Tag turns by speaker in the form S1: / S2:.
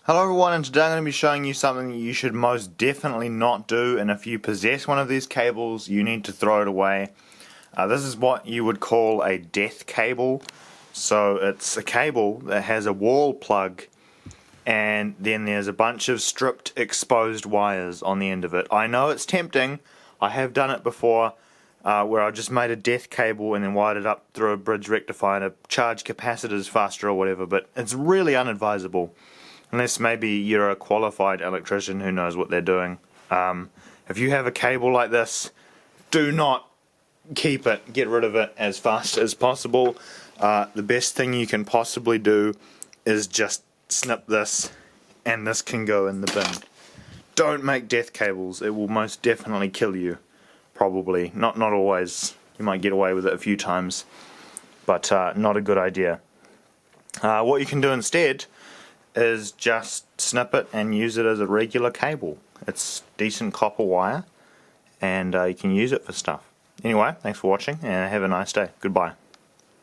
S1: Hello everyone, and today I'm going to be showing you something that you should most definitely not do, and if you possess one of these cables you need to throw it away. This is what you would call a death cable. So it's a cable that has a wall plug and then there's a bunch of stripped exposed wires on the end of it. I know it's tempting, I have done it before where I just made a death cable and then wired it up through a bridge rectifier to charge capacitors faster or whatever, but it's really unadvisable. Unless maybe you're a qualified electrician who knows what they're doing. If you have a cable like this, do not keep it. Get rid of it as fast as possible. The best thing you can possibly do is just snip this, and this can go in the bin. Don't make death cables. It will most definitely kill you. Probably. Not always. You might get away with it a few times. But not a good idea. What you can do instead is just snip it and use it as a regular cable. It's decent copper wire and you can use it for stuff. Anyway, thanks for watching and have a nice day. Goodbye.